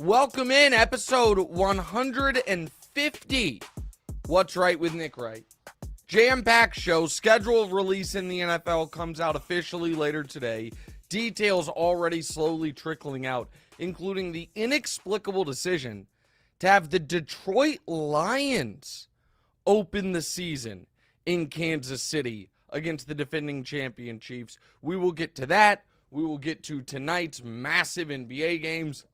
Welcome in episode 150. What's Right with Nick Wright? Jam-packed show. Schedule of release in the NFL comes out officially later today. Details already slowly trickling out, including the inexplicable decision to have the Detroit Lions open the season in Kansas City against the defending champion Chiefs. We will get to that. We will get to tonight's massive NBA games.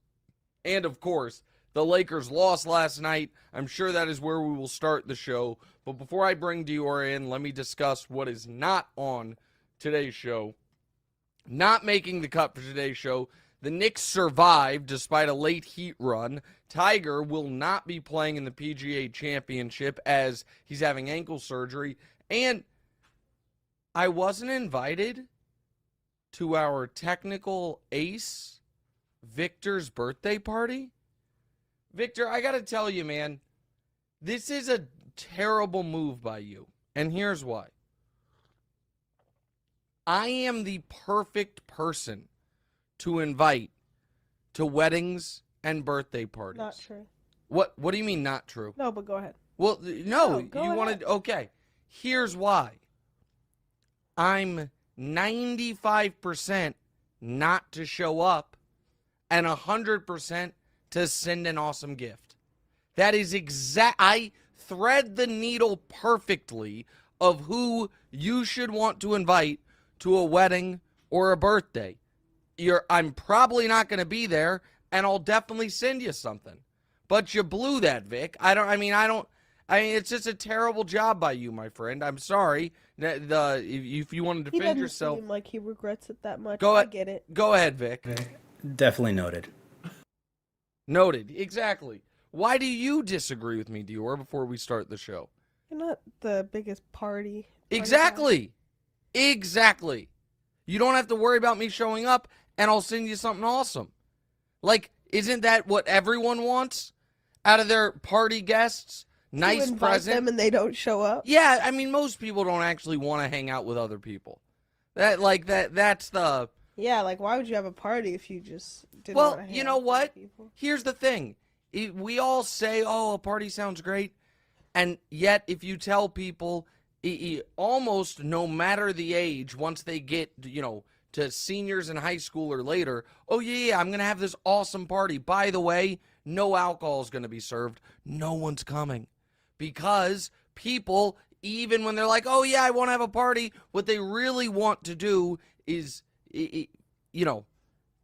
And, of course, the Lakers lost last night. I'm sure that is where we will start the show. But before I bring Diorra in, let me discuss what is not on today's show. Not making the cut for today's show, the Knicks survived despite a late Heat run. Tiger will not be playing in the PGA Championship as he's having ankle surgery. And I wasn't invited to our technical ace, Victor's birthday party. Victor, I gotta tell you, man, this is a terrible move by you. And here's why. I am the perfect person to invite to weddings and birthday parties. Not true. What do you mean not true? No, but go ahead. Well, no, go you ahead. wanted, okay. Here's why. I'm 95% not to show up and 100% to send an awesome gift. That is I thread the needle perfectly of who you should want to invite to a wedding or a birthday. I'm probably not going to be there, and I'll definitely send you something. But you blew that, Vic. It's just a terrible job by you, my friend. I'm sorry. If you want to defend doesn't yourself, seem like he regrets it that much. I I get it. Go ahead, Vic. Definitely noted. Noted. Exactly. Why do you disagree with me, Diorra, before we start the show? You're not the biggest party. Exactly. Exactly. You don't have to worry about me showing up, and I'll send you something awesome. Like, isn't that what everyone wants out of their party guests? Nice invite present. them and they don't show up. Yeah, I mean, most people don't actually want to hang out with other people. That's the... Yeah, like why would you have a party if you just didn't want to Well, hang you out know with what? people? Here's the thing. We all say, oh, a party sounds great. And yet, if you tell people, almost no matter the age, once they get, to seniors in high school or later, oh, yeah, I'm going to have this awesome party. By the way, no alcohol is going to be served. No one's coming. Because people, even when they're like, oh, yeah, I want to have a party, what they really want to do is,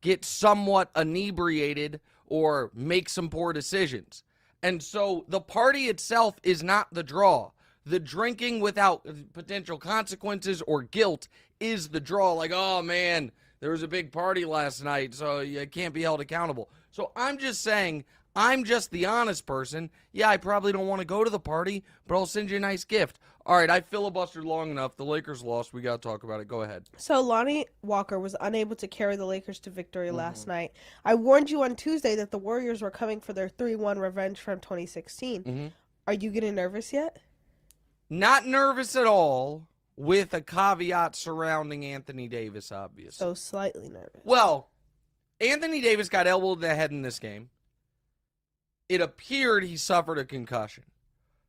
get somewhat inebriated or make some poor decisions. And so the party itself is not the draw. The drinking without potential consequences or guilt is the draw. Like, oh, man, there was a big party last night, so you can't be held accountable. So I'm just saying, I'm just the honest person. Yeah, I probably don't want to go to the party, but I'll send you a nice gift. All right, I filibustered long enough. The Lakers lost. We got to talk about it. Go ahead. So Lonnie Walker was unable to carry the Lakers to victory last night. I warned you on Tuesday that the Warriors were coming for their 3-1 revenge from 2016. Are you getting nervous yet? Not nervous at all, with a caveat surrounding Anthony Davis, obviously. So slightly nervous. Well, Anthony Davis got elbowed in the head in this game. It appeared he suffered a concussion.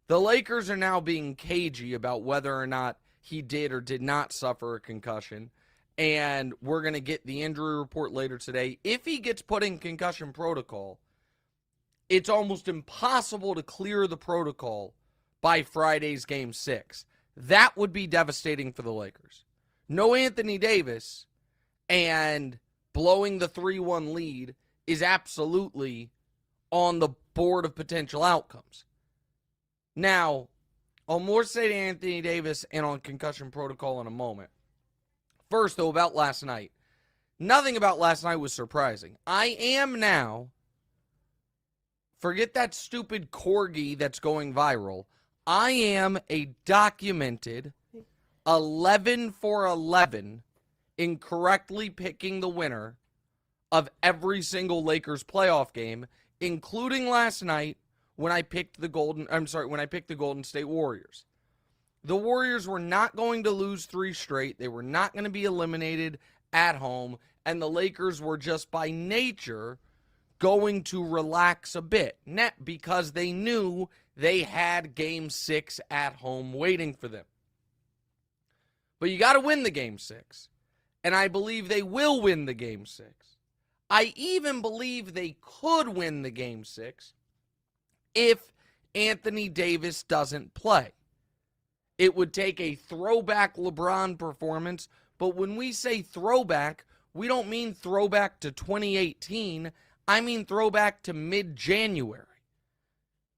The Lakers are now being cagey about whether or not he did or did not suffer a concussion, and we're going to get the injury report later today. If he gets put in concussion protocol, it's almost impossible to clear the protocol by Friday's Game 6. That would be devastating for the Lakers. No Anthony Davis, and blowing the 3-1 lead is absolutely on the board of potential outcomes. Now, I'll more say to Anthony Davis and on concussion protocol in a moment. First, though, about last night. Nothing about last night was surprising. I am now, forget that stupid corgi that's going viral, I am a documented 11 for 11 in correctly picking the winner of every single Lakers playoff game, including last night when I picked the Golden State Warriors. The Warriors were not going to lose 3 straight. They were not going to be eliminated at home, and the Lakers were just by nature going to relax a bit because they knew they had Game 6 at home waiting for them. But you got to win the Game 6. And I believe they will win the Game 6. I even believe they could win the Game 6 if Anthony Davis doesn't play. It would take a throwback LeBron performance, but when we say throwback, we don't mean throwback to 2018. I mean throwback to mid-January.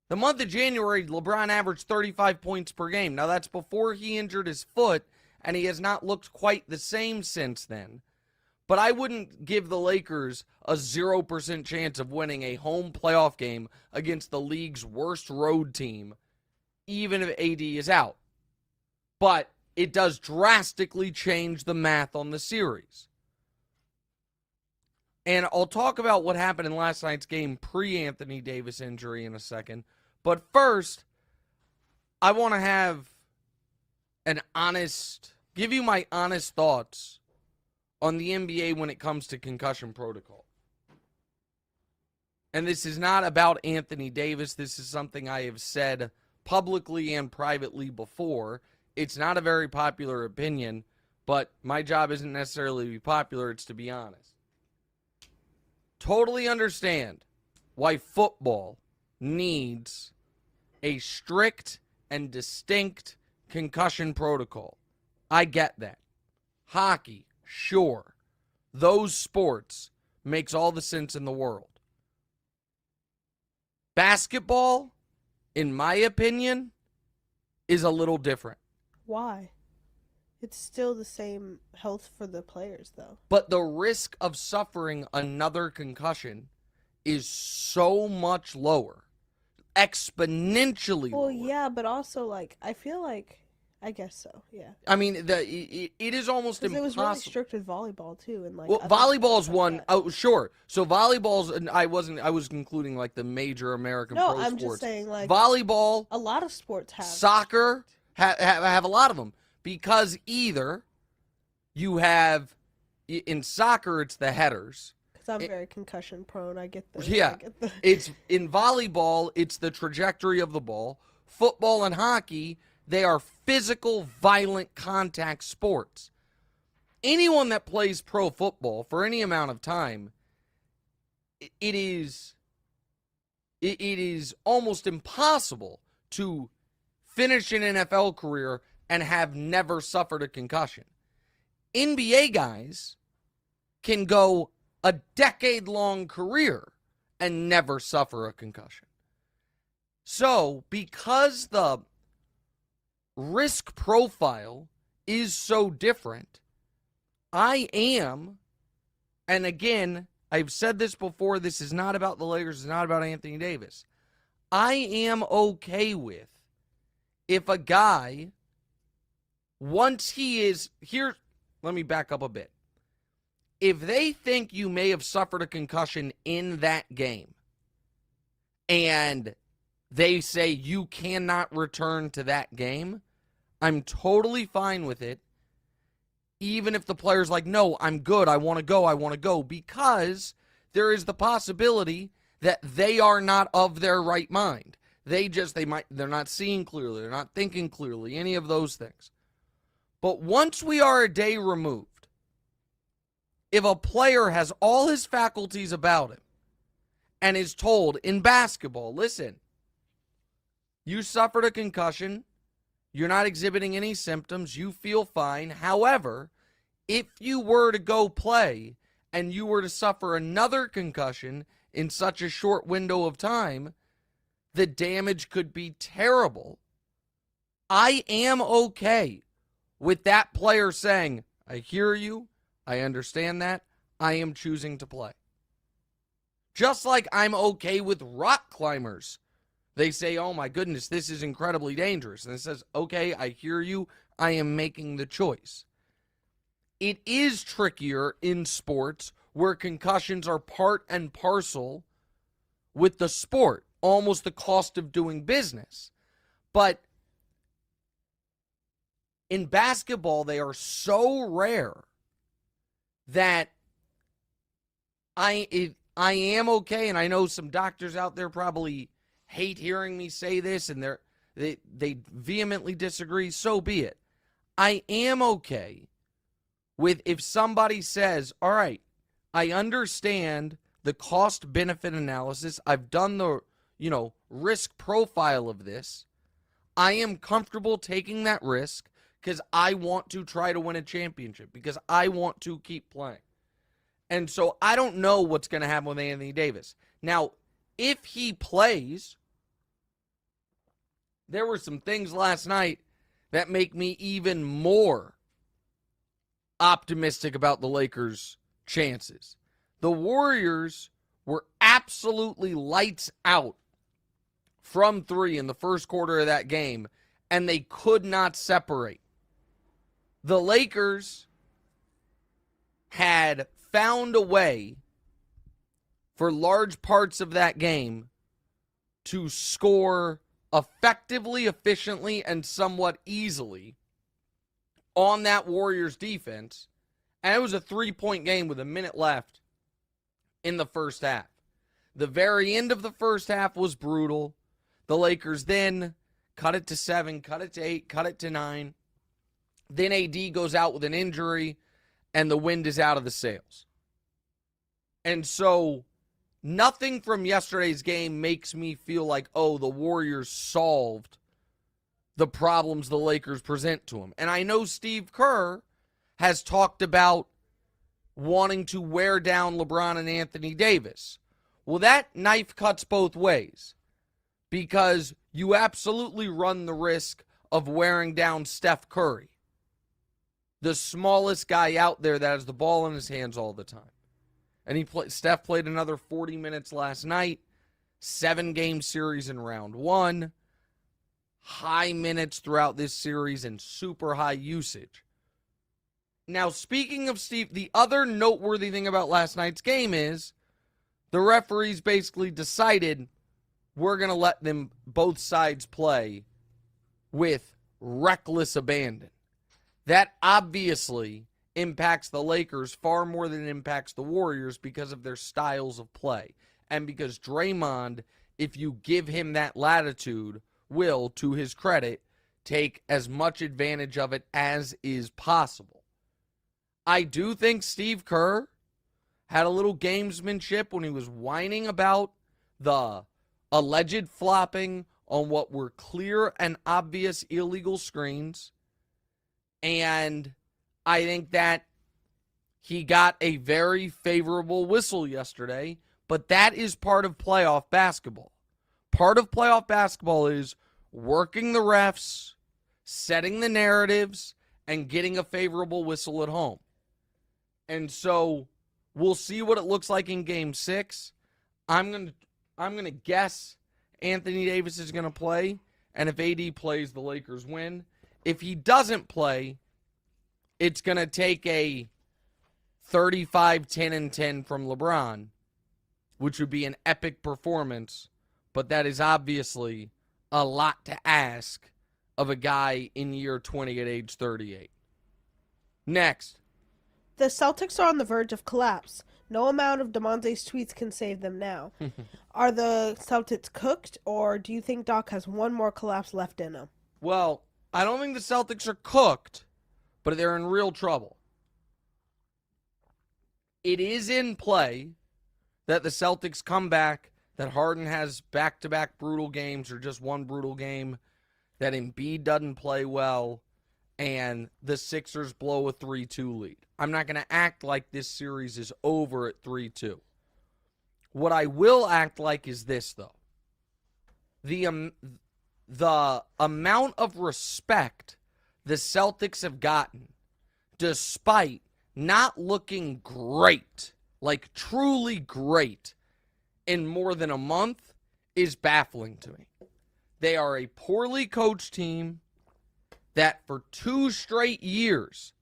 The month of January, LeBron averaged 35 points per game. Now, that's before he injured his foot, and he has not looked quite the same since then. But I wouldn't give the Lakers a 0% chance of winning a home playoff game against the league's worst road team, even if AD is out. But it does drastically change the math on the series. And I'll talk about what happened in last night's game pre-Anthony Davis injury in a second. But first, I want to have give you my honest thoughts on the NBA when it comes to concussion protocol. And this is not about Anthony Davis. This is something I have said publicly and privately before. It's not a very popular opinion, but my job isn't necessarily to be popular, it's to be honest. Totally understand why football needs a strict and distinct concussion protocol. I get that. Hockey, sure. Those sports makes all the sense in the world. Basketball, in my opinion, is a little different. Why? It's still the same health for the players, though. But the risk of suffering another concussion is so much lower. Exponentially lower. Well, yeah, but also, I feel like, I guess so, yeah. I mean, it is almost impossible. It was really strict with volleyball, too. And well, volleyball's one. Oh, sure. So volleyball's, and I was including, the major American pro sports. No, I'm just saying, volleyball. A lot of sports have. Soccer have a lot of them. Because either you have, in soccer, it's the headers. Because I'm very concussion prone. I get the. Yeah. It's in volleyball, it's the trajectory of the ball. Football and hockey, they are physical, violent contact sports. Anyone that plays pro football for any amount of time, it is almost impossible to finish an NFL career and have never suffered a concussion. NBA guys can go a decade-long career and never suffer a concussion. So, because the risk profile is so different, I am, and again, I've said this before, this is not about the Lakers, it's not about Anthony Davis. I am okay with if a guy, once he is here, let me back up a bit. If they think you may have suffered a concussion in that game and they say you cannot return to that game, I'm totally fine with it. Even if the player's like, no, I'm good, I want to go, because there is the possibility that they are not of their right mind. They're not seeing clearly, they're not thinking clearly, any of those things. But once we are a day removed, if a player has all his faculties about him and is told in basketball, listen, you suffered a concussion, you're not exhibiting any symptoms, you feel fine. However, if you were to go play and you were to suffer another concussion in such a short window of time, the damage could be terrible. I am okay with that player saying, I hear you, I understand that, I am choosing to play. Just like I'm okay with rock climbers. They say, oh my goodness, this is incredibly dangerous. And it says, okay, I hear you, I am making the choice. It is trickier in sports where concussions are part and parcel with the sport, almost the cost of doing business. But in basketball, they are so rare that I I am okay, and I know some doctors out there probably hate hearing me say this, and they vehemently disagree. So be it. I am okay with if somebody says, all right, I understand the cost-benefit analysis. I've done the, risk profile of this. I am comfortable taking that risk because I want to try to win a championship, because I want to keep playing. And so I don't know what's going to happen with Anthony Davis. Now, if he plays, there were some things last night that make me even more optimistic about the Lakers' chances. The Warriors were absolutely lights out from three in the first quarter of that game, and they could not separate. The Lakers had found a way for large parts of that game to score effectively, efficiently, and somewhat easily on that Warriors defense. And it was a 3-point game with a minute left in the first half. The very end of the first half was brutal. The Lakers then cut it to 7, cut it to 8, cut it to 9. Then AD goes out with an injury, and the wind is out of the sails. And so nothing from yesterday's game makes me feel like, oh, the Warriors solved the problems the Lakers present to them. And I know Steve Kerr has talked about wanting to wear down LeBron and Anthony Davis. Well, that knife cuts both ways, because you absolutely run the risk of wearing down Steph Curry, the smallest guy out there that has the ball in his hands all the time. And Steph played another 40 minutes last night, 7-game series in round 1, high minutes throughout this series, and super high usage. Now, speaking of Steve, the other noteworthy thing about last night's game is the referees basically decided we're going to let them both sides play with reckless abandon. That obviously impacts the Lakers far more than it impacts the Warriors because of their styles of play. And because Draymond, if you give him that latitude, will, to his credit, take as much advantage of it as is possible. I do think Steve Kerr had a little gamesmanship when he was whining about the alleged flopping on what were clear and obvious illegal screens. And I think that he got a very favorable whistle yesterday, but that is part of playoff basketball. Part of playoff basketball is working the refs, setting the narratives, and getting a favorable whistle at home. And so we'll see what it looks like in Game 6. I'm gonna guess Anthony Davis is gonna play, and if AD plays, the Lakers win. If he doesn't play, it's gonna take a 35, 10, and 10 from LeBron, which would be an epic performance, but that is obviously a lot to ask of a guy in year 20 at age 38. Next. The Celtics are on the verge of collapse. No amount of DeMonte's tweets can save them now. Are the Celtics cooked, or do you think Doc has one more collapse left in him? Well, I don't think the Celtics are cooked, but they're in real trouble. It is in play that the Celtics come back, that Harden has back-to-back brutal games or just one brutal game, that Embiid doesn't play well, and the Sixers blow a 3-2 lead. I'm not going to act like this series is over at 3-2. What I will act like is this, though. The amount of respect the Celtics have gotten, despite not looking great, like truly great, in more than a month, is baffling to me. They are a poorly coached team that for 2 straight years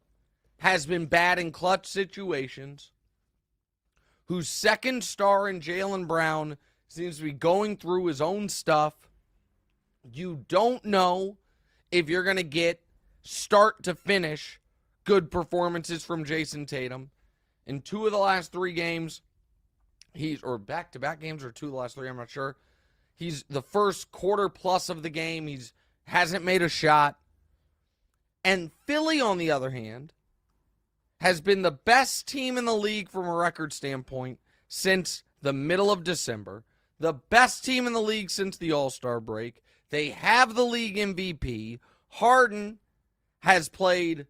has been bad in clutch situations, whose second star in Jaylen Brown seems to be going through his own stuff. You don't know if you're going to get start to finish good performances from Jason Tatum. In 2 of the last 3 games, or back-to-back games or 2 of the last 3, I'm not sure. He's the first quarter plus of the game. Hasn't made a shot. And Philly, on the other hand, has been the best team in the league from a record standpoint since the middle of December. The best team in the league since the All-Star break. They have the league MVP. Harden has played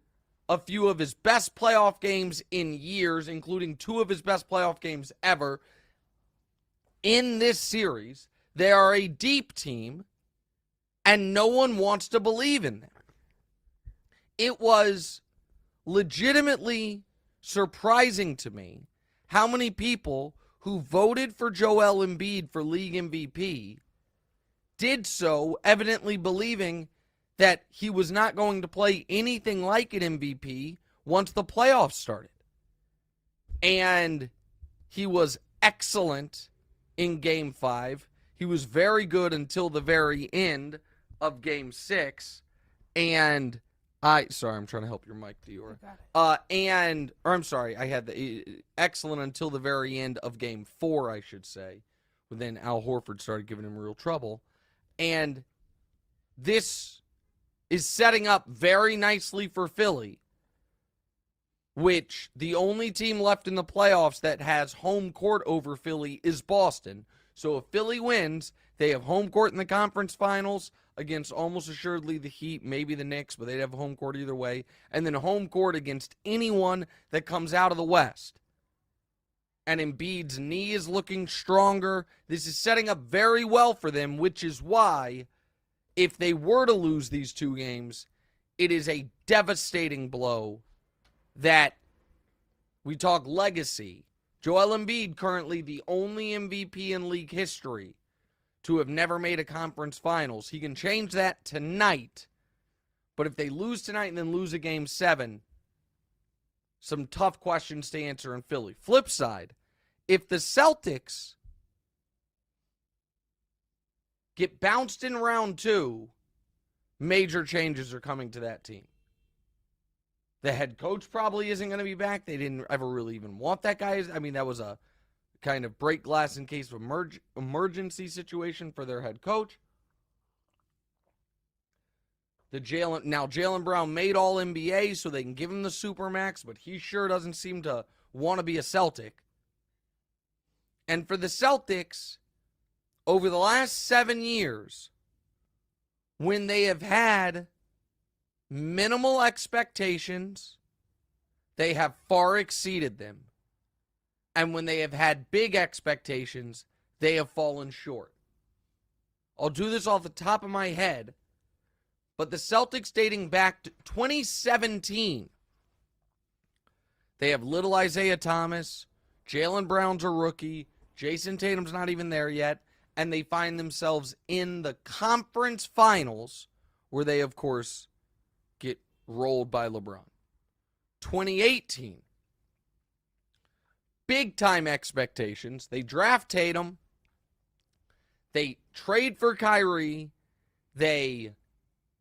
a few of his best playoff games in years, including 2 of his best playoff games ever. In this series, they are a deep team, and no one wants to believe in them. It was legitimately surprising to me how many people who voted for Joel Embiid for league MVP did so evidently believing that he was not going to play anything like an MVP once the playoffs started. And he was excellent in Game 5. He was very good until the very end of Game 6. And sorry, I'm trying to help your mic, Diorra. I had the excellent until the very end of Game 4, I should say. But then Al Horford started giving him real trouble. And this is setting up very nicely for Philly, which the only team left in the playoffs that has home court over Philly is Boston. So if Philly wins, they have home court in the conference finals against almost assuredly the Heat, maybe the Knicks, but they'd have home court either way, and then home court against anyone that comes out of the West. And Embiid's knee is looking stronger. This is setting up very well for them, which is why, if they were to lose these 2 games, it is a devastating blow that we talk legacy. Joel Embiid, currently the only MVP in league history to have never made a conference finals. He can change that tonight, but if they lose tonight and then lose a Game 7, some tough questions to answer in Philly. Flip side, if the Celtics get bounced in round 2, major changes are coming to that team. The head coach probably isn't going to be back. They didn't ever really even want that guy. I mean, that was a kind of break glass in case of emergency situation for their head coach. Jaylen Brown made all NBA, so they can give him the Supermax, but he sure doesn't seem to want to be a Celtic. And for the Celtics, over the last 7 years, when they have had minimal expectations, they have far exceeded them. And when they have had big expectations, they have fallen short. I'll do this off the top of my head, but the Celtics dating back to 2017, they have little Isaiah Thomas, Jaylen Brown's a rookie, Jason Tatum's not even there yet, and they find themselves in the conference finals, where they, of course, get rolled by LeBron. 2018, big-time expectations. They draft Tatum. They trade for Kyrie. They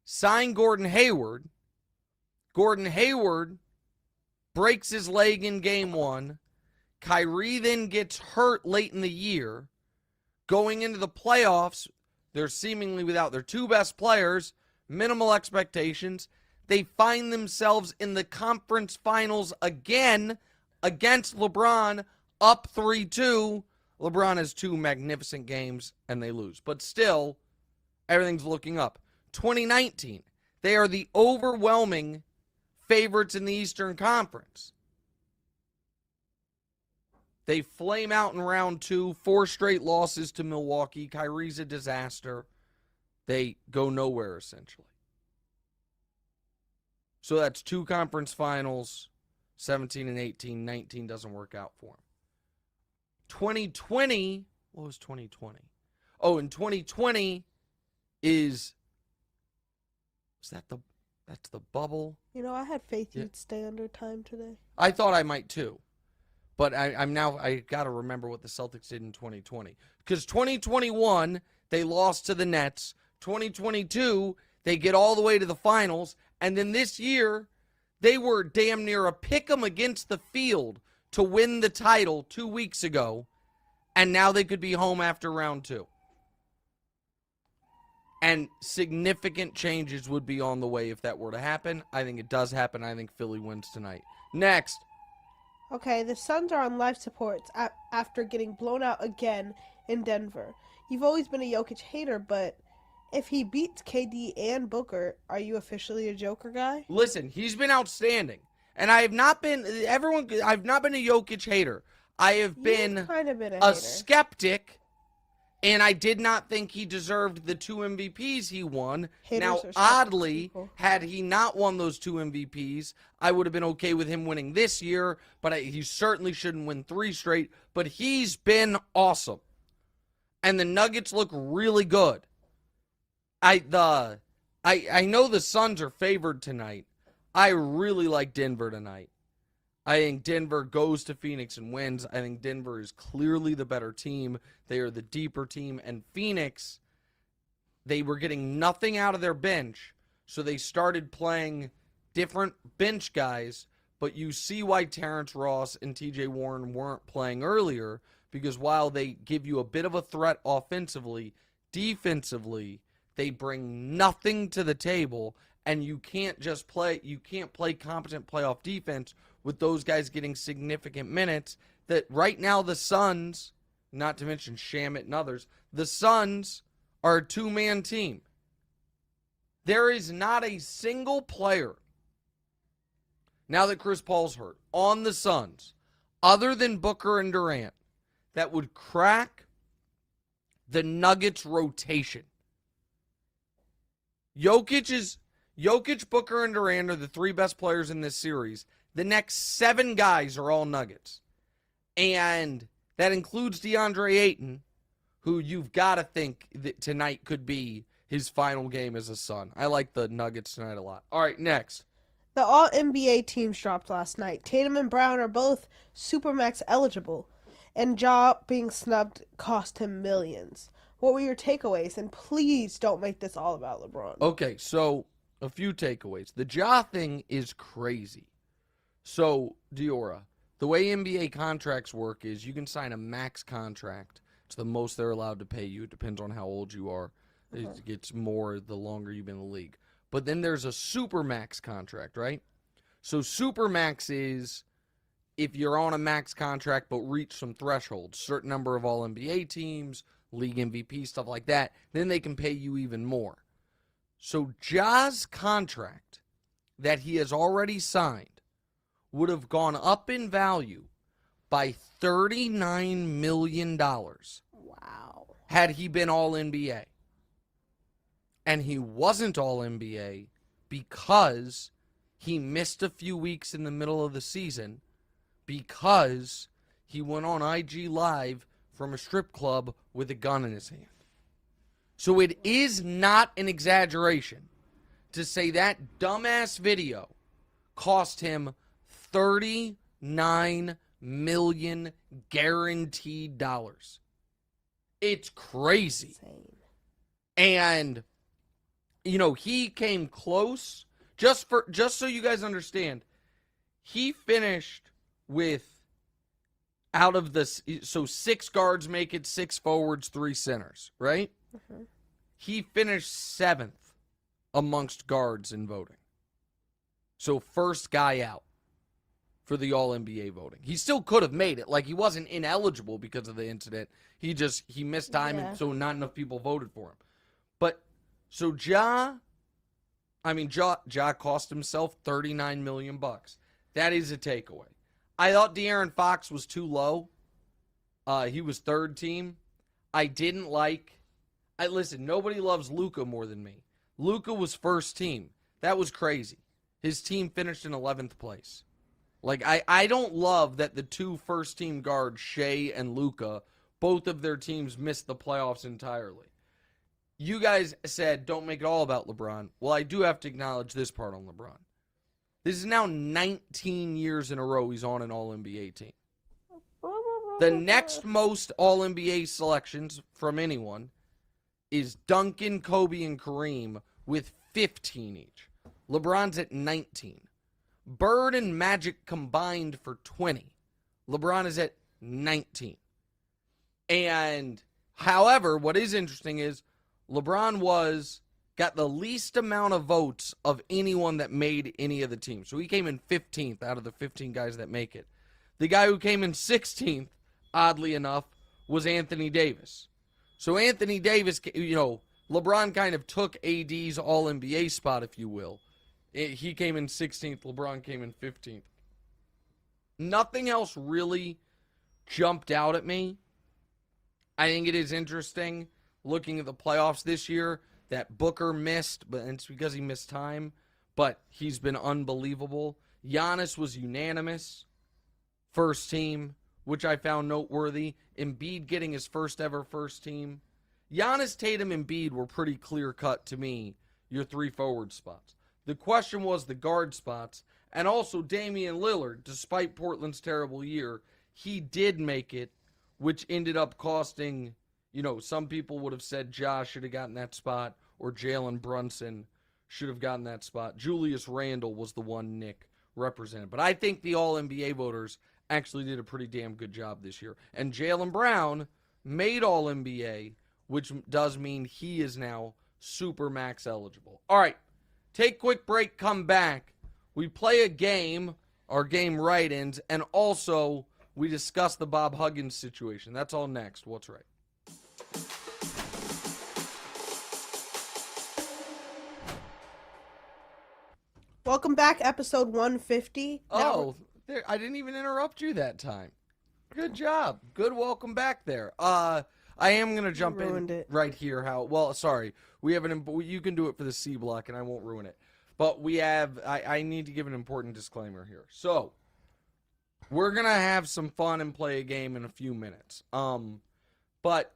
sign Gordon Hayward. Gordon Hayward breaks his leg in Game 1. Kyrie then gets hurt late in the year. Going into the playoffs, they're seemingly without their 2 best players, minimal expectations. They find themselves in the conference finals again against LeBron, up 3-2. LeBron has 2 magnificent games, and they lose. But still, everything's looking up. 2019, they are the overwhelming favorites in the Eastern Conference. They flame out in round 2, 4 straight losses to Milwaukee. Kyrie's a disaster. They go nowhere, essentially. So that's 2 conference finals, 17 and 18. 19 doesn't work out for them. 2020, what was 2020? Oh, and 2020 that's the bubble. You know, I had faith you'd stay under time today. I thought I might too. But I got to remember what the Celtics did in 2020. Because 2021, they lost to the Nets. 2022, they get all the way to the finals. And then this year, they were damn near a pick 'em against the field to win the title 2 weeks ago. And now they could be home after round 2. And significant changes would be on the way if that were to happen. I think it does happen. I think Philly wins tonight. Next. Okay, the Suns are on life support after getting blown out again in Denver. You've always been a Jokic hater, but if he beats KD and Booker, are you officially a Joker guy? Listen, he's been outstanding. And I have not been I've not been a Jokic hater. I have been kind of been a a hater. skeptic, and I did not think he deserved the 2 MVPs he won. Haters now, are skeptic oddly, people. had he not won those 2 MVPs, I would have been okay with him winning this year, but he certainly shouldn't win 3 straight. But he's been awesome. And the Nuggets look really good. I know the Suns are favored tonight. I really like Denver tonight. I think Denver goes to Phoenix and wins. I think Denver is clearly the better team. They are the deeper team. And Phoenix, they were getting nothing out of their bench, so they started playing different bench guys. But you see why Terrence Ross and TJ Warren weren't playing earlier, because while they give you a bit of a threat offensively, defensively, they bring nothing to the table. And you can't play competent playoff defense with those guys getting significant minutes. That right now the Suns, not to mention Shamet and others, the Suns are a 2-man team. There is not a single player, now that Chris Paul's hurt, on the Suns, other than Booker and Durant, that would crack the Nuggets rotation. Jokic, Booker, and Durant are the 3 best players in this series. The next 7 guys are all Nuggets. And that includes DeAndre Ayton, who you've got to think that tonight could be his final game as a Sun. I like the Nuggets tonight a lot. All right, next. The All-NBA teams dropped last night. Tatum and Brown are both Supermax eligible, and Ja being snubbed cost him millions. What were your takeaways? And please don't make this all about LeBron. Okay, so a few takeaways. The Ja thing is crazy. So, Diorra, the way NBA contracts work is you can sign a max contract. It's the most they're allowed to pay you. It depends on how old you are. It gets more the longer you've been in the league. But then there's a supermax contract, right? So supermax is if you're on a max contract but reach some thresholds, certain number of All-NBA teams, league MVP, stuff like that, then they can pay you even more. So Ja's contract that he has already signed would have gone up in value by $39 million Wow. had he been All-NBA. And he wasn't All-NBA because he missed a few weeks in the middle of the season because he went on IG Live from a strip club with a gun in his hand. So it is not an exaggeration to say that dumbass video cost him $39 million guaranteed dollars. It's crazy. Insane. And, you know, he came close. Just so you guys understand, he finished with, out of this, so 6 guards make it, 6 forwards, 3 centers, right? Mm-hmm. He finished 7th amongst guards in voting. So first guy out for the All-NBA voting. He still could have made it. Like, he wasn't ineligible because of the incident. He missed time, Yeah. and so not enough people voted for him. But, so Ja cost himself $39 million. That is a takeaway. I thought De'Aaron Fox was too low. He was 3rd team. I didn't like... Listen, nobody loves Luka more than me. Luka was 1st team. That was crazy. His team finished in 11th place. Like, I don't love that the 2 first-team guards, Shea and Luka, both of their teams missed the playoffs entirely. You guys said, don't make it all about LeBron. Well, I do have to acknowledge this part on LeBron. This is now 19 years in a row he's on an All-NBA team. The next most All-NBA selections from anyone is Duncan, Kobe, and Kareem with 15 each. LeBron's at 19. Bird and Magic combined for 20. LeBron is at 19. And however, what is interesting is LeBron got the least amount of votes of anyone that made any of the teams. So he came in 15th out of the 15 guys that make it. The guy who came in 16th, oddly enough, was Anthony Davis. So Anthony Davis, LeBron kind of took AD's All-NBA spot, if you will. He came in 16th, LeBron came in 15th. Nothing else really jumped out at me. I think it is interesting looking at the playoffs this year that Booker missed, but it's because he missed time, but he's been unbelievable. Giannis was unanimous, first team, which I found noteworthy. Embiid getting his first ever first team. Giannis, Tatum, and Embiid were pretty clear-cut to me, your 3 forward spots. The question was the guard spots, and also Damian Lillard, despite Portland's terrible year, he did make it, which ended up costing, some people would have said Josh should have gotten that spot, or Jalen Brunson should have gotten that spot. Julius Randle was the one Nick represented. But I think the All-NBA voters actually did a pretty damn good job this year. And Jaylen Brown made All-NBA, which does mean he is now Supermax eligible. All right, take a quick break, come back. We play a game, our game Wright-Ins, and also we discuss the Bob Huggins situation. That's all next. What's right? Welcome back, episode 150. Oh, I didn't even interrupt you that time. Good job. Good welcome back there. I am going to jump in right here. We have you can do it for the C block and I won't ruin it. But I need to give an important disclaimer here. So, we're going to have some fun and play a game in a few minutes. But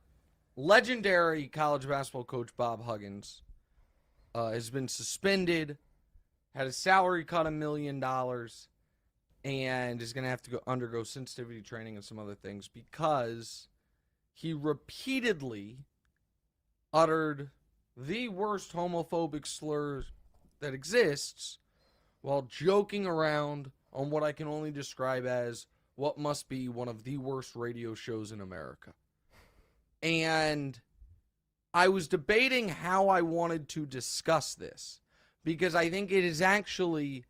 legendary college basketball coach Bob Huggins has been suspended, had a salary cut $1 million, and is going to have to undergo sensitivity training and some other things because he repeatedly uttered the worst homophobic slur that exists while joking around on what I can only describe as what must be one of the worst radio shows in America. And I was debating how I wanted to discuss this because I think it is actually,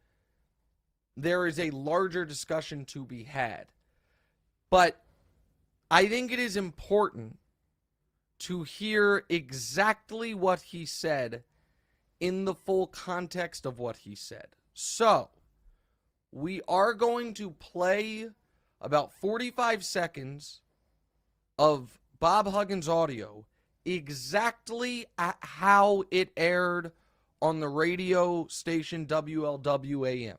there is a larger discussion to be had. But I think it is important to hear exactly what he said in the full context of what he said. So, we are going to play about 45 seconds of Bob Huggins' audio exactly at how it aired on the radio station WLWAM.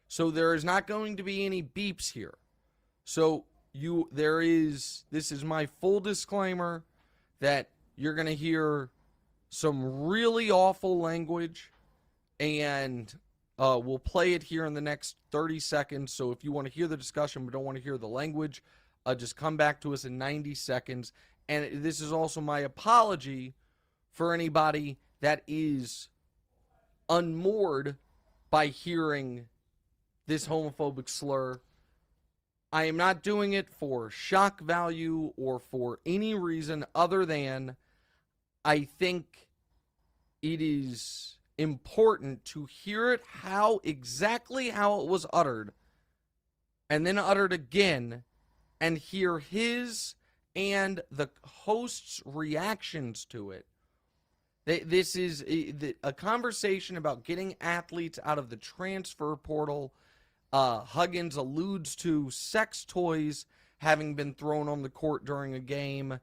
So there is not going to be any beeps here. So this is my full disclaimer that you're going to hear some really awful language, and we'll play it here in the next 30 seconds. So if you want to hear the discussion but don't want to hear the language, just come back to us in 90 seconds. And this is also my apology for anybody that is unmoored by hearing this homophobic slur. I am not doing it for shock value or for any reason other than I think it is important to hear it exactly how it was uttered, and then uttered again, and hear his and the host's reactions to it. This is a conversation about getting athletes out of the transfer portal. Huggins alludes to sex toys having been thrown on the court during a game.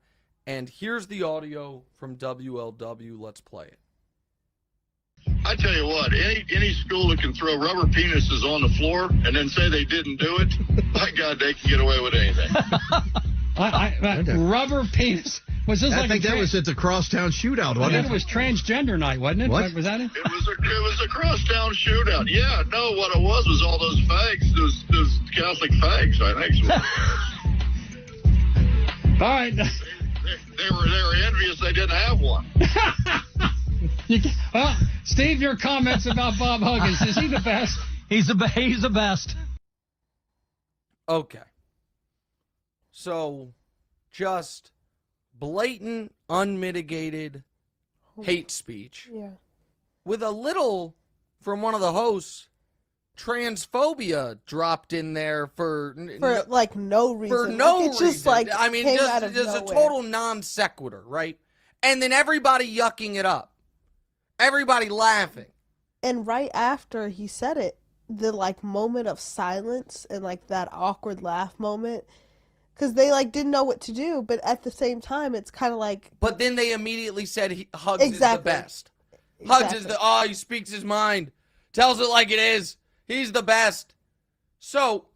And here's the audio from WLW. Let's play it. I tell you what, any school that can throw rubber penises on the floor and then say they didn't do it, my God, they can get away with anything. Rubber penis. Was this I think that was at the Crosstown Shootout, wasn't it? It was transgender night, wasn't it? What? Was that it? It was a Crosstown Shootout. Yeah, no, what it was all those fags, those Catholic fags, I think. All right. They were envious they didn't have one. Well, Steve, your comments about Bob Huggins. Is he the best? He's the best. Okay. So, just blatant, unmitigated hate speech Yeah. with a little, from one of the hosts, transphobia dropped in there for like no reason. For no like, it's reason. Just, like, I mean, came just, out of just a nowhere. total non sequitur, right? And then everybody yucking it up. Everybody laughing. And right after he said it, the like moment of silence and like that awkward laugh moment, because they like didn't know what to do, but at the same time, it's kind of like. But then they immediately said Hugs Exactly. is the best. Exactly. Hugs is he speaks his mind, tells it like it is. He's the best. So,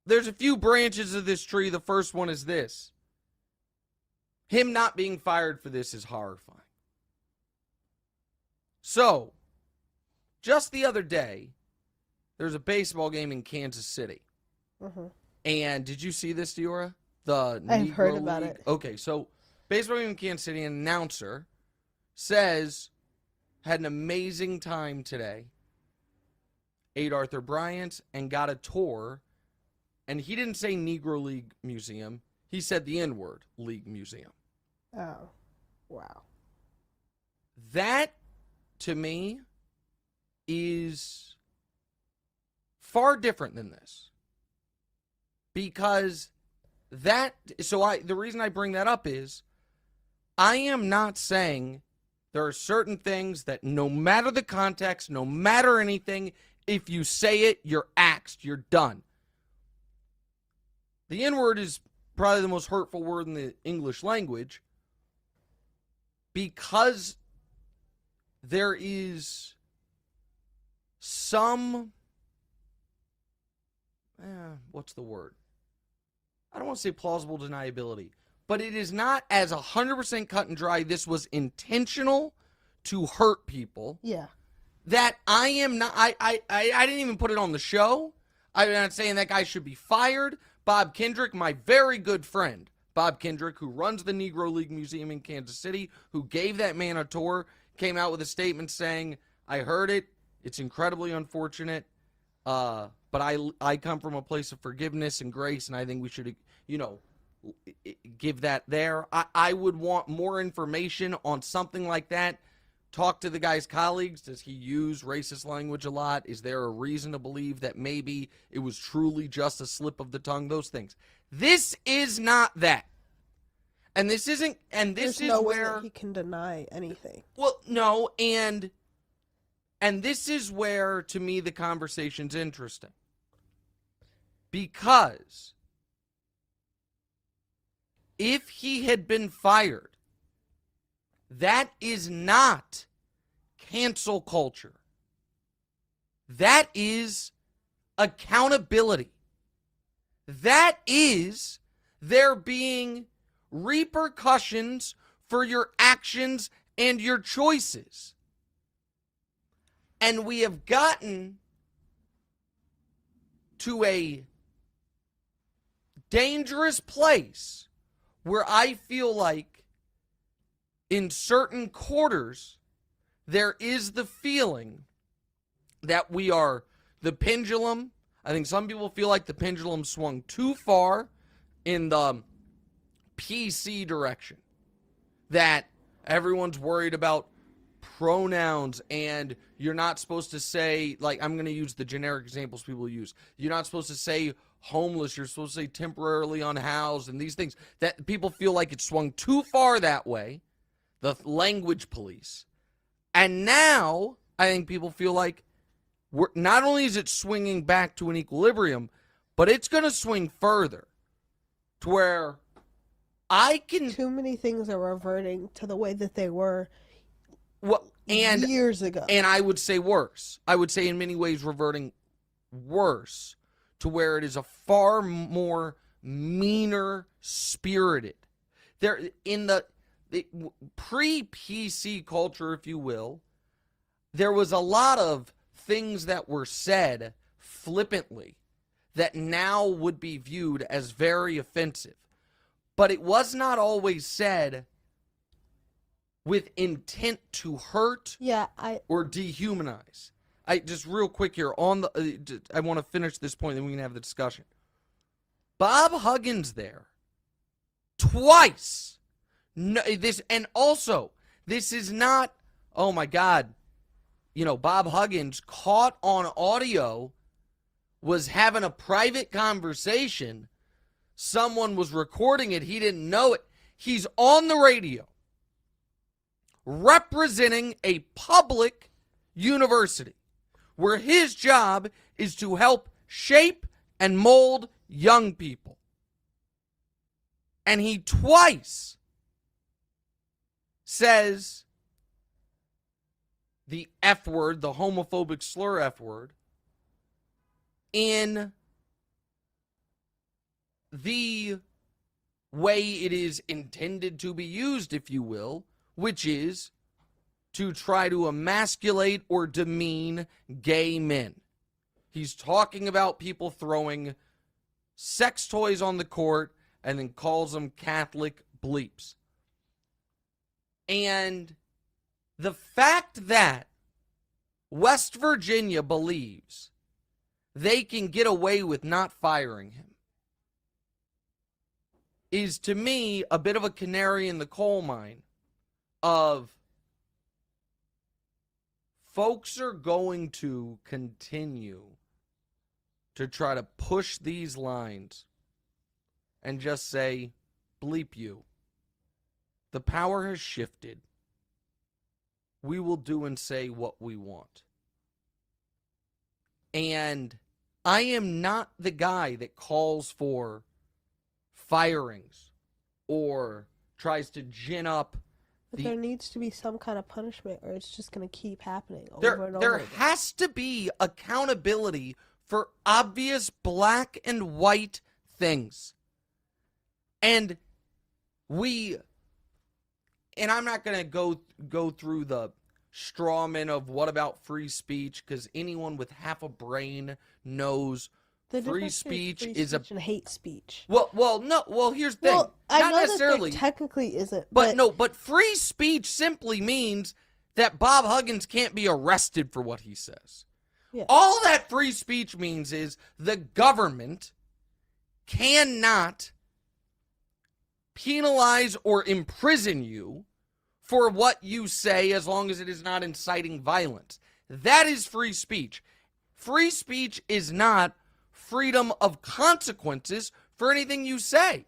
there's a few branches of this tree. The first one is this. Him not being fired for this is horrifying. So, just the other day, there's a baseball game in Kansas City. Mhm. And did you see this, Diorra? The I've Negro heard about League? it. Okay, so baseball game in Kansas City, an announcer says, had an amazing time today, ate Arthur Bryant, and got a tour. And he didn't say Negro League Museum. He said the N-word, League Museum. Oh, wow. That, to me, is far different than this. Because the reason I bring that up is, I am not saying there are certain things that no matter the context, no matter anything, if you say it, you're axed, you're done. The N-word is probably the most hurtful word in the English language because there is some, what's the word? I don't want to say plausible deniability, but it is not as 100% cut and dry. This was intentional to hurt people. Yeah. That I am not, I didn't even put it on the show. I'm not saying that guy should be fired. Bob Kendrick, my very good friend, Bob Kendrick, who runs the Negro League Museum in Kansas City, who gave that man a tour, came out with a statement saying, I heard it. It's incredibly unfortunate. But I come from a place of forgiveness and grace, and I think we should, give that there. I would want more information on something like that. Talk to the guy's colleagues. Does he use racist language a lot? Is there a reason to believe that maybe it was truly just a slip of the tongue? Those things. This is not that. And this isn't, and this There's is no way where that he can deny anything. Well, no, and this is where, to me, the conversation's interesting. Because if he had been fired, that is not cancel culture. That is accountability. That is there being repercussions for your actions and your choices. And we have gotten to a dangerous place where I feel like in certain quarters, there is the feeling that we are the pendulum. I think some people feel like the pendulum swung too far in the PC direction. That everyone's worried about pronouns and you're not supposed to say, like, I'm going to use the generic examples people use. You're not supposed to say homeless. You're supposed to say temporarily unhoused and these things. That people feel like it swung too far that way. The language police. And now, I think people feel like not only is it swinging back to an equilibrium, but it's going to swing further to where I can... Too many things are reverting to the way that they were years ago. And I would say worse. I would say in many ways reverting worse to where it is a far more meaner spirited. There in the pre-PC culture, if you will, there was a lot of things that were said flippantly that now would be viewed as very offensive. But it was not always said with intent to hurt or dehumanize. I just real quick here on the I want to finish this point, then we can have the discussion. Bob Huggins there twice. No, and also, this is not, oh my God, Bob Huggins caught on audio was having a private conversation. Someone was recording it. He didn't know it. He's on the radio representing a public university where his job is to help shape and mold young people. And he twice says the F word, the homophobic slur F word, in the way it is intended to be used, if you will, which is to try to emasculate or demean gay men. He's talking about people throwing sex toys on the court and then calls them Catholic bleeps. And the fact that West Virginia believes they can get away with not firing him is, to me, a bit of a canary in the coal mine of folks are going to continue to try to push these lines and just say, bleep you. The power has shifted. We will do and say what we want. And I am not the guy that calls for firings or tries to gin up. But there needs to be some kind of punishment, or it's just going to keep happening over and over. There again. has to be accountability for obvious black and white things. And I'm not going to go through the strawman of what about free speech, because anyone with half a brain knows free speech is and hate speech. Well, here's the thing. Well, I not know necessarily. that there technically isn't. But free speech simply means that Bob Huggins can't be arrested for what he says. Yeah. All that free speech means is the government cannot penalize or imprison you for what you say as long as it is not inciting violence. That is free speech. Free speech is not freedom of consequences for anything you say.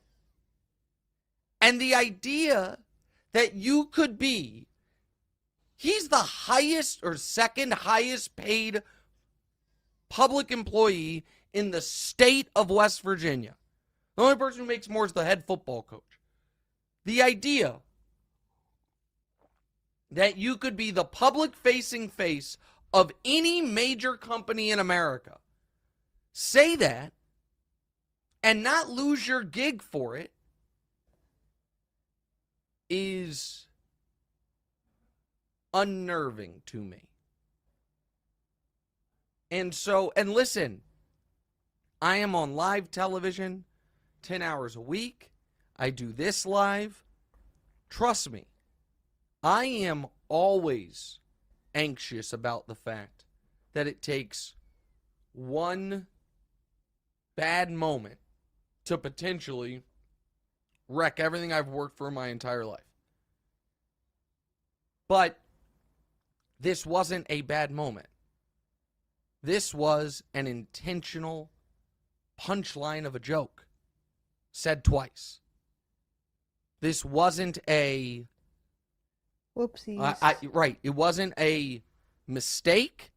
And the idea that you could be, he's the highest or second highest paid public employee in the state of West Virginia. The only person who makes more is the head football coach. The idea that you could be the public-facing face of any major company in America, say that, and not lose your gig for it, is unnerving to me. And listen, I am on live television 10 hours a week. I do this live. Trust me, I am always anxious about the fact that it takes one bad moment to potentially wreck everything I've worked for my entire life. But this wasn't a bad moment. This was an intentional punchline of a joke said twice. This wasn't a whoopsies. Right. It wasn't a mistake.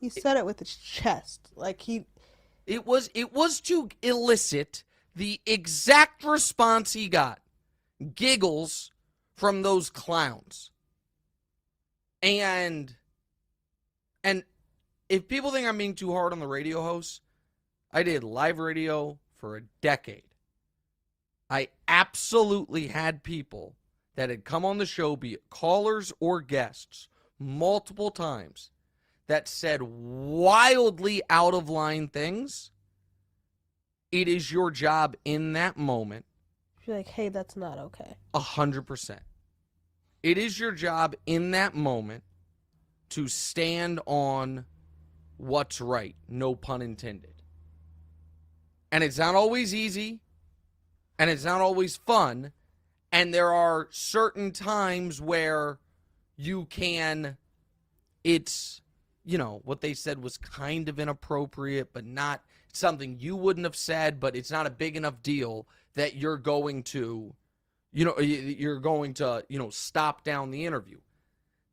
He said it with his chest. It was to elicit the exact response he got. Giggles from those clowns. And if people think I'm being too hard on the radio hosts, I did live radio for a decade. I absolutely had people that had come on the show, be it callers or guests, multiple times, that said wildly out of line things. It is your job in that moment. You're like, hey, that's not okay. 100%. It is your job in that moment to stand on what's right. No pun intended. And it's not always easy. And it's not always fun. And there are certain times where it's, what they said was kind of inappropriate, but not something you wouldn't have said, but it's not a big enough deal that you're going to, stop down the interview.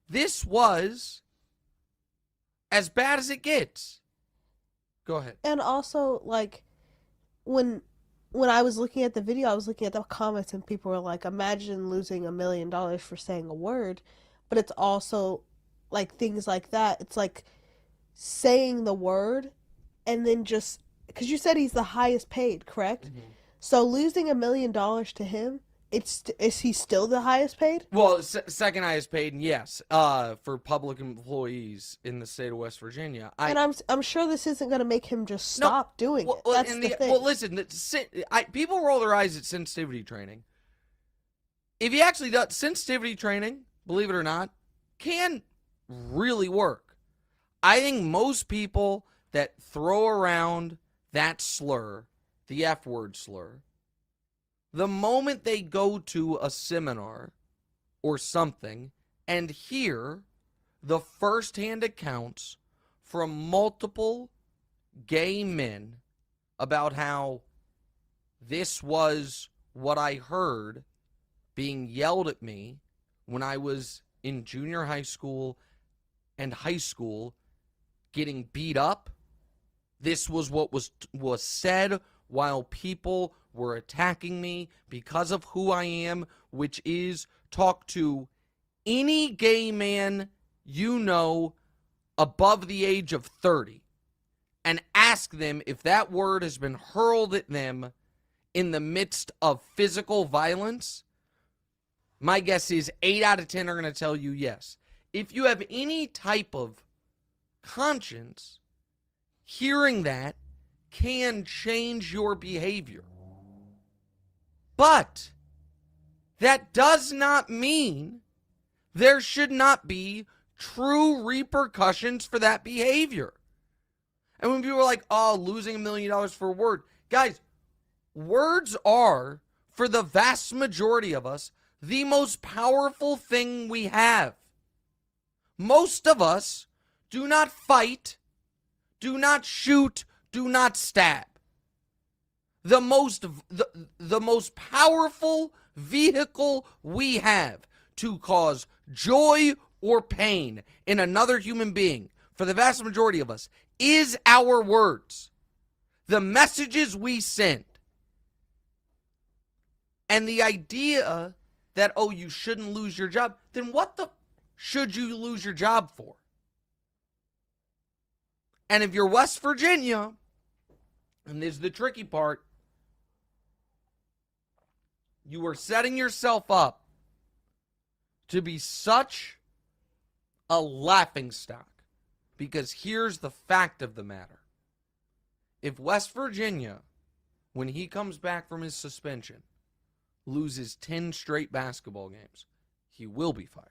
This was as bad as it gets. Go ahead. And also, like, when I was looking at the video, I was looking at the comments, and people were like, imagine losing $1 million for saying a word. But it's also, like, things like that. It's like saying the word, and then just, because you said he's the highest paid, correct? Mm-hmm. So losing $1 million to him, is he still the highest paid? Well, second highest paid, and yes, for public employees in the state of West Virginia. And I'm sure this isn't going to make him just stop doing it. That's the thing. Well, listen, people roll their eyes at sensitivity training. If he actually does sensitivity training, believe it or not, can really work. I think most people that throw around that slur, the F word slur, the moment they go to a seminar or something and hear the firsthand accounts from multiple gay men about how this was what I heard being yelled at me when I was in junior high school and high school getting beat up, this was what was said while people were attacking me because of who I am, which is talk to any gay man above the age of 30 and ask them if that word has been hurled at them in the midst of physical violence. My guess is 8 out of 10 are going to tell you yes. If you have any type of conscience, hearing that can change your behavior. But that does not mean there should not be true repercussions for that behavior. And when people are like, oh, losing $1 million for a word. Guys, words are, for the vast majority of us, the most powerful thing we have. Most of us do not fight, do not shoot, do not stab. The most powerful vehicle we have to cause joy or pain in another human being, for the vast majority of us, is our words. The messages we send. And the idea that, oh, you shouldn't lose your job, then what the should you lose your job for? And if you're West Virginia, and this is the tricky part, you are setting yourself up to be such a laughingstock. Because here's the fact of the matter. If West Virginia, when he comes back from his suspension, loses 10 straight basketball games, he will be fired.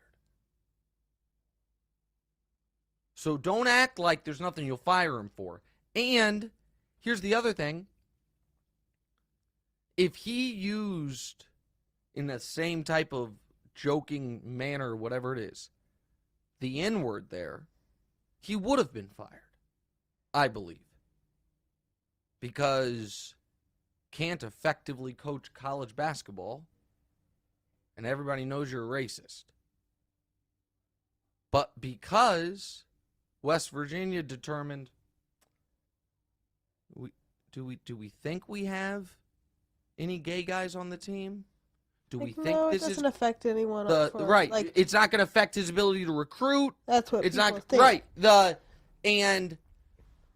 So don't act like there's nothing you'll fire him for. And here's the other thing. If he used, in the same type of joking manner, whatever it is, the N-word there, he would have been fired, I believe. Because can't effectively coach college basketball, and everybody knows you're a racist. But because West Virginia determined, do we think we have any gay guys on the team? Do we think no, this it doesn't affect anyone? right? Like, it's not going to affect his ability to recruit. That's what it's people not think. Right. And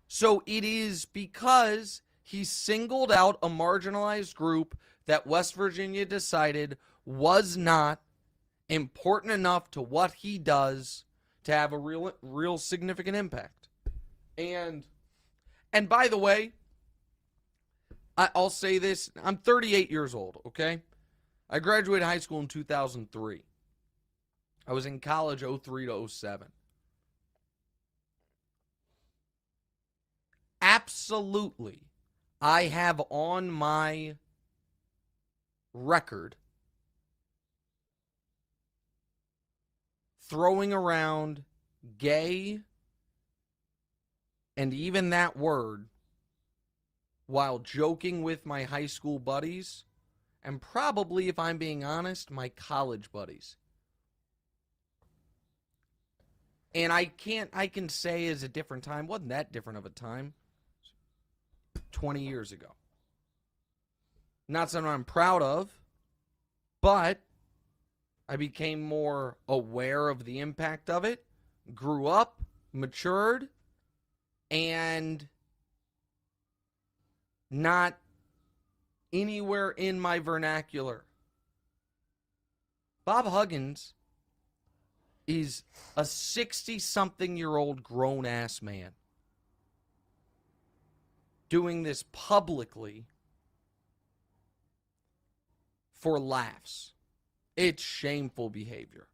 so it is because he singled out a marginalized group that West Virginia decided was not important enough to what he does to have a real significant impact. And by the way, I'll say this. I'm 38 years old, okay? I graduated high school in 2003. I was in college 03 to 07. Absolutely, I have on my record throwing around gay and even that word while joking with my high school buddies and probably, if I'm being honest, my college buddies. And I can say is a different time. Wasn't that different of a time? 20 years ago. Not something I'm proud of, but I became more aware of the impact of it, grew up, matured, and not anywhere in my vernacular. Bob Huggins is a 60-something-year-old grown-ass man doing this publicly for laughs. It's shameful behavior.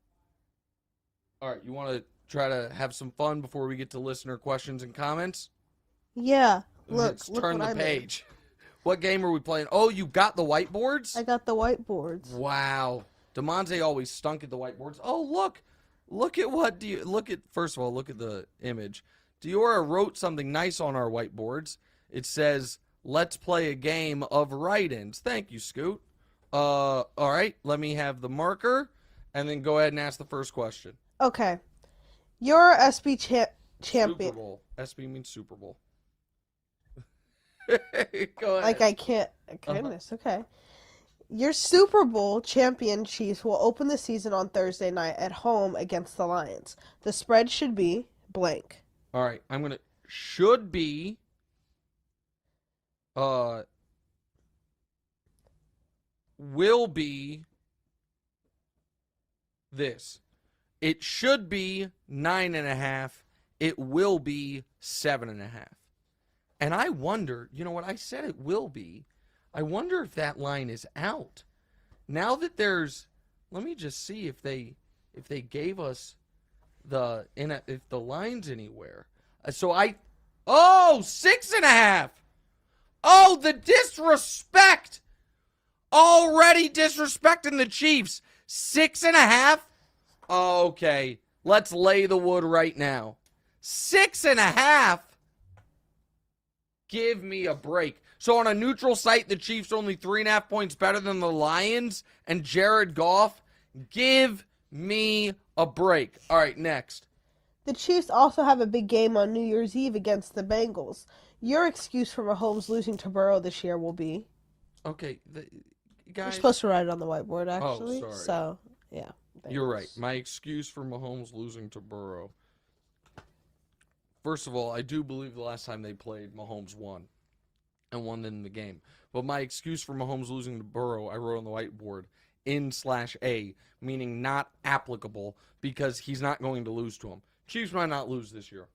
All right, you want to try to have some fun before we get to listener questions and comments? Yeah. Let's Look turn what the I made. page. What game are we playing? Oh, you got the whiteboards? I got the whiteboards. Wow. DeMonte always stunk at the whiteboards. Oh, look. Look at what do you look at first of all, look at the image. Diorra wrote something nice on our whiteboards. It says, "Let's play a game of Wright-Ins." Thank you, Scoot. All right, let me have the marker and then go ahead and ask the first question. Okay. You're a SB champion. Super Bowl. SB means Super Bowl. Go ahead. Like I can't. Goodness. Okay. Your Super Bowl champion Chiefs will open the season on Thursday night at home against the Lions. The spread should be blank. All right, I'm going to should be will be this. It should be 9.5. It will be 7.5. And I wonder, you know what, I said it will be. I wonder if that line is out. Now that there's, let me just see if they gave us if the line's anywhere. So 6.5. Oh, the disrespect. Already disrespecting the Chiefs. 6.5. Okay, let's lay the wood right now. 6.5. Give me a break. So on a neutral site, the Chiefs are only 3.5 points better than the Lions and Jared Goff. Give me a break. All right, next. The Chiefs also have a big game on New Year's Eve against the Bengals. Your excuse for Mahomes losing to Burrow this year will be? Okay, You're guys. supposed to write it on the whiteboard, actually. sorry. So, yeah. You're right. My excuse for Mahomes losing to Burrow. First of all, I do believe the last time they played, Mahomes won. And won in the game. But my excuse for Mahomes losing to Burrow, I wrote on the whiteboard, N/A, meaning not applicable, because he's not going to lose to him. Chiefs might not lose this year.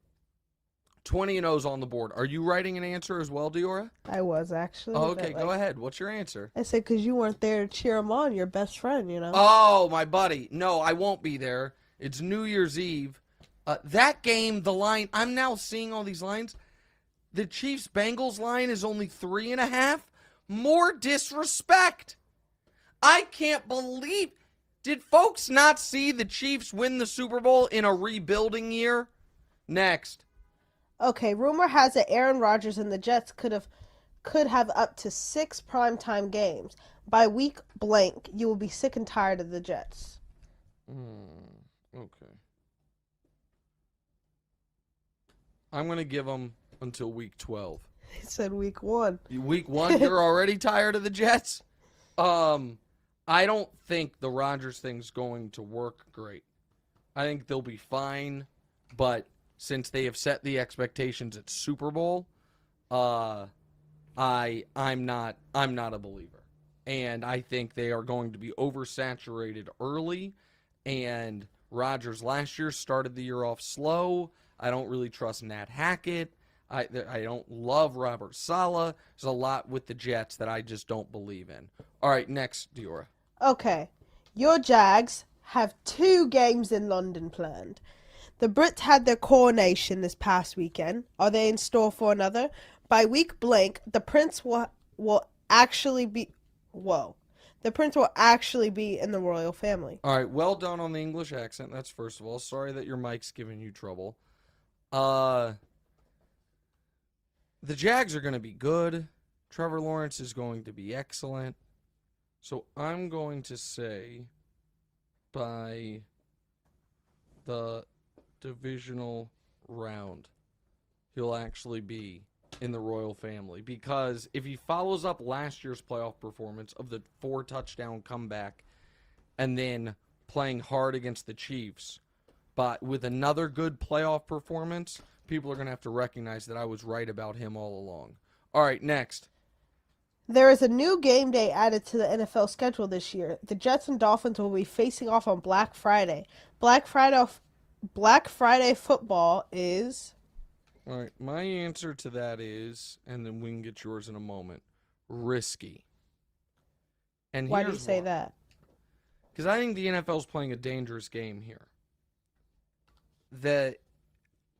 20-0's on the board. Are you writing an answer as well, Diorra? I was, actually. Oh, okay, go ahead. What's your answer? I said because you weren't there to cheer him on, your best friend, you know. Oh, my buddy. No, I won't be there. It's New Year's Eve. That game, the line, I'm now seeing all these lines. The Chiefs-Bengals line is only 3.5. More disrespect. I can't believe. Did folks not see the Chiefs win the Super Bowl in a rebuilding year? Next. Okay, rumor has it Aaron Rodgers and the Jets could have up to 6 primetime games. By week blank, you will be sick and tired of the Jets. Okay. I'm going to give them until week 12. He said week 1. Week 1, you're already tired of the Jets? I don't think the Rodgers thing's going to work great. I think they'll be fine, but since they have set the expectations at Super Bowl, I'm not a believer. And I think they are going to be oversaturated early, and Rodgers last year started the year off slow. I don't really trust Nat Hackett. I don't love Robert Saleh. There's a lot with the Jets that I just don't believe in. All right, next, Diorra. Okay, your Jags have 2 games in London planned. The Brits had their coronation this past weekend. Are they in store for another? By week blank, the Prince will actually be... Whoa. The prince will actually be in the royal family. All right, well done on the English accent. That's first of all. Sorry that your mic's giving you trouble. The Jags are going to be good. Trevor Lawrence is going to be excellent. So I'm going to say by the divisional round, he'll actually be in the royal family. Because if he follows up last year's playoff performance of the 4-touchdown comeback and then playing hard against the Chiefs, but with another good playoff performance, people are going to have to recognize that I was right about him all along. All right, next. There is a new game day added to the NFL schedule this year. The Jets and Dolphins will be facing off on Black Friday. Black Friday football is... All right, my answer to that is, and then we can get yours in a moment, risky. And Why do you say that? Because I think the NFL's playing a dangerous game here.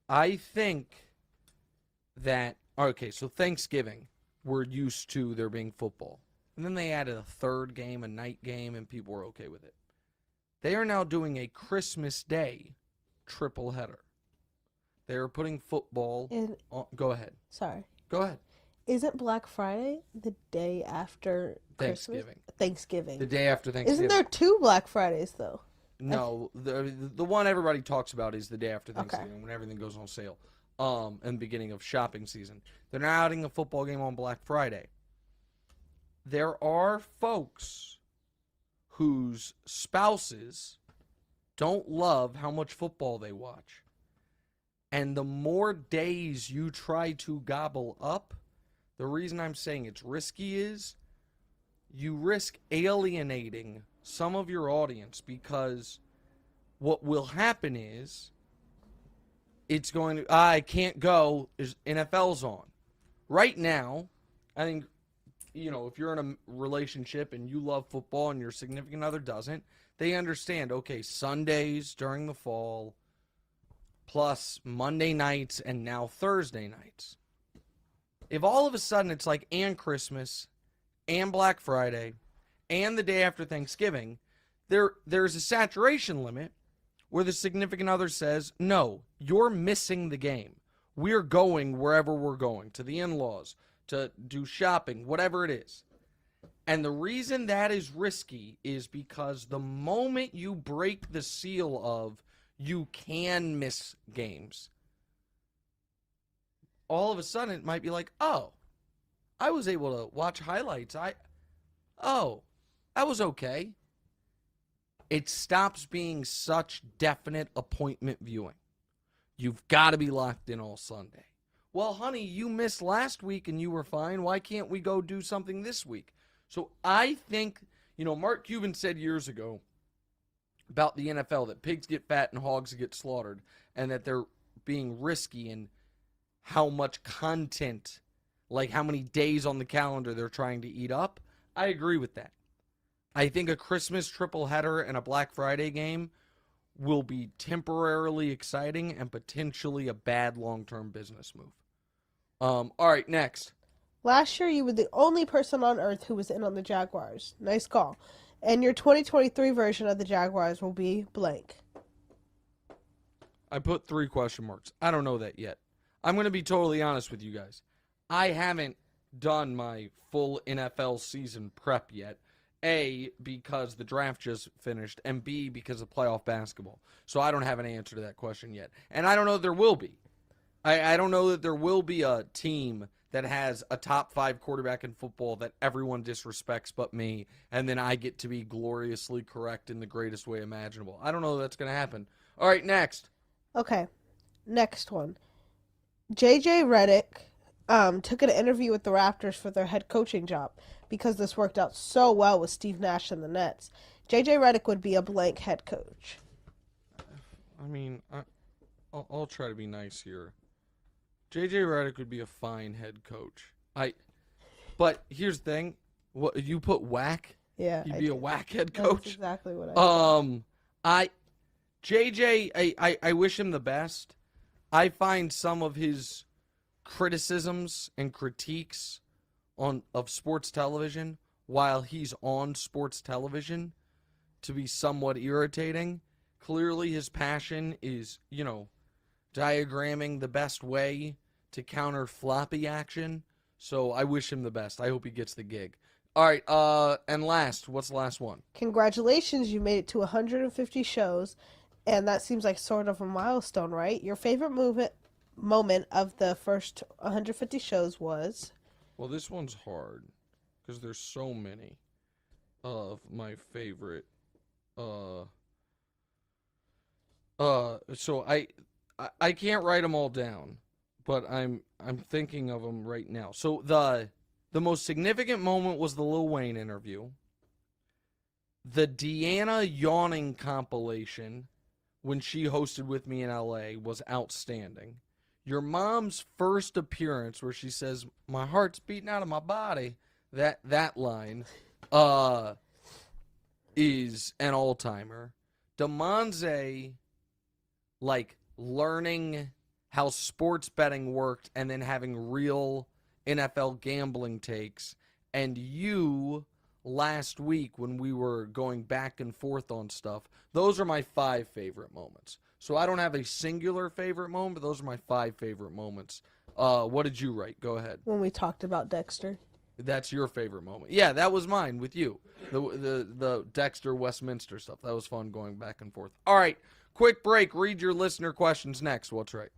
I think that, okay, so Thanksgiving, we're used to there being football. And then they added a third game, a night game, and people were okay with it. They are now doing a Christmas Day triple header. They are putting football on. Go ahead. Sorry. Go ahead. Isn't Black Friday the day after Christmas? Thanksgiving. The day after Thanksgiving. Isn't there 2 Black Fridays, though? No, the one everybody talks about is the day after Thanksgiving when everything goes on sale. And the beginning of shopping season. They're now adding a football game on Black Friday. There are folks whose spouses don't love how much football they watch. And the more days you try to gobble up, the reason I'm saying it's risky is you risk alienating some of your audience, because what will happen is it's going to, I can't go, is NFL's on. Right now, I think, if you're in a relationship and you love football and your significant other doesn't, they understand, okay, Sundays during the fall, plus Monday nights and now Thursday nights. If all of a sudden it's like, and Christmas, and Black Friday, and the day after Thanksgiving, there's a saturation limit where the significant other says, no, you're missing the game. We're going wherever we're going, to the in-laws, to do shopping, whatever it is. And the reason that is risky is because the moment you break the seal of you can miss games, all of a sudden it might be like, oh, I was able to watch highlights. That was okay. It stops being such definite appointment viewing. You've got to be locked in all Sunday. Well, honey, you missed last week and you were fine. Why can't we go do something this week? So I think, Mark Cuban said years ago about the NFL that pigs get fat and hogs get slaughtered, and that they're being risky in how much content, like how many days on the calendar they're trying to eat up. I agree with that. I think a Christmas triple header and a Black Friday game will be temporarily exciting and potentially a bad long-term business move. All right, next. Last year, you were the only person on Earth who was in on the Jaguars. Nice call. And your 2023 version of the Jaguars will be blank. I put 3 question marks. I don't know that yet. I'm going to be totally honest with you guys. I haven't done my full NFL season prep yet. A, because the draft just finished, and B, because of playoff basketball. So I don't have an answer to that question yet. And I don't know that there will be. I don't know that there will be a team that has a top 5 quarterback in football that everyone disrespects but me, and then I get to be gloriously correct in the greatest way imaginable. I don't know that's going to happen. All right, next. Okay, next one. JJ Redick took an interview with the Raptors for their head coaching job because this worked out so well with Steve Nash and the Nets. JJ Redick would be a blank head coach. I mean, I'll try to be nice here. JJ Redick would be a fine head coach. But here's the thing. What you put whack? Yeah. You'd be a whack head coach? That's exactly what I JJ, I wish him the best. I find some of his criticisms and critiques of sports television while he's on sports television to be somewhat irritating. Clearly his passion is, diagramming the best way to counter floppy action. So I wish him the best. I hope he gets the gig. All right, and last, what's the last one? Congratulations, you made it to 150 shows, and that seems like sort of a milestone, right? Your favorite moment of the first 150 shows was? Well, this one's hard because there's so many of my favorite. So I can't write them all down, but I'm thinking of them right now. So the most significant moment was the Lil Wayne interview. The Deanna yawning compilation when she hosted with me in LA was outstanding. Your mom's first appearance where she says, "My heart's beating out of my body," that line is an all-timer. DeMonze, learning how sports betting worked and then having real NFL gambling takes, and you last week when we were going back and forth on stuff. Those are my 5 favorite moments. So I don't have a singular favorite moment, but those are my 5 favorite moments. What did you write? Go ahead. When we talked about Dexter. That's your favorite moment. Yeah, that was mine with you. The Dexter Westminster stuff. That was fun going back and forth. All right, quick break. Read your listener questions next. What's right?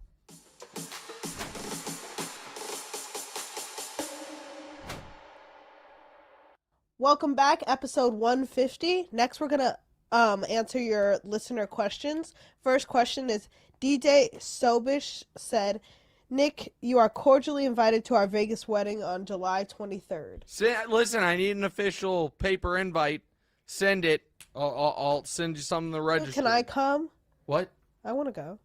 Welcome back, episode 150. Next, we're going to answer your listener questions. First question is DJ Sobish said, Nick, you are cordially invited to our Vegas wedding on July 23rd. Listen, I need an official paper invite. Send it. I'll send you something in the registry. Can I come? What? I want to go.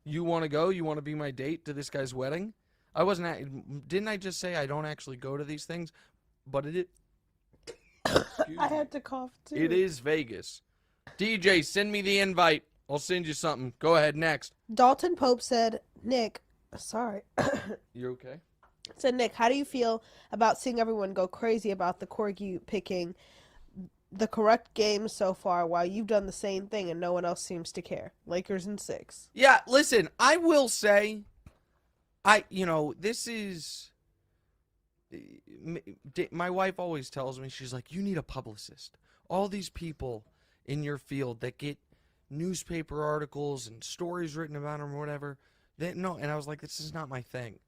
You want to go? You want to be my date to this guy's wedding? Didn't I just say I don't actually go to these things? But it is. I had to cough too. It is Vegas. DJ, send me the invite. I'll send you something. Go ahead, next. Dalton Pope said, Nick, sorry. You okay? Said, Nick, how do you feel about seeing everyone go crazy about the Corgi picking the correct game so far while you've done the same thing and no one else seems to care? Lakers in 6. Yeah, listen, I will say, this is... My wife always tells me, she's like, you need a publicist. All these people in your field that get newspaper articles and stories written about them or whatever. No, and I was like, this is not my thing.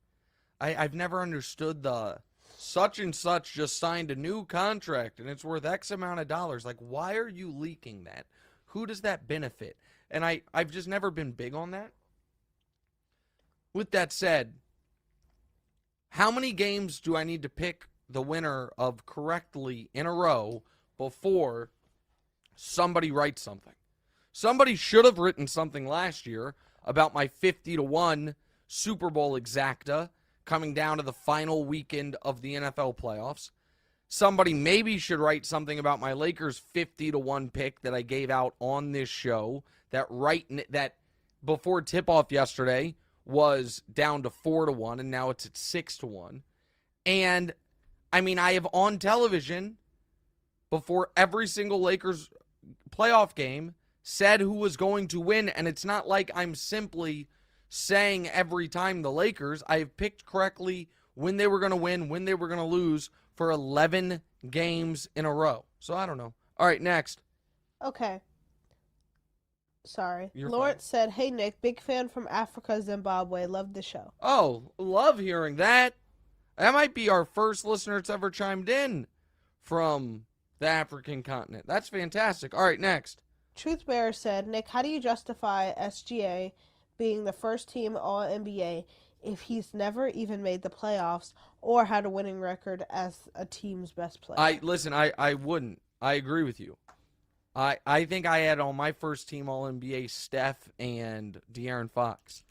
I've never understood the such and such just signed a new contract and it's worth X amount of dollars. Like, why are you leaking that? Who does that benefit? And I've just never been big on that. With that said, how many games do I need to pick the winner of correctly in a row before somebody writes something? Somebody should have written something last year about my 50-1 Super Bowl exacta coming down to the final weekend of the NFL playoffs. Somebody maybe should write something about my Lakers 50-1 pick that I gave out on this show that before tip-off yesterday was down to 4-1, and now it's at 6-1. And, I have on television before every single Lakers playoff game said who was going to win, and it's not like I'm simply saying every time the Lakers. I have picked correctly when they were going to win, when they were going to lose for 11 games in a row. So I don't know. All right, next. Okay. Sorry. You're Lawrence said, hey, Nick, big fan from Africa, Zimbabwe. Love the show. Oh, love hearing that. That might be our first listener that's ever chimed in from the African continent. That's fantastic. All right, next. Truth Bearer said, Nick, how do you justify SGA being the first team All-NBA if he's never even made the playoffs or had a winning record as a team's best player? I wouldn't. I agree with you. I think I had on my first team All-NBA Steph and De'Aaron Fox.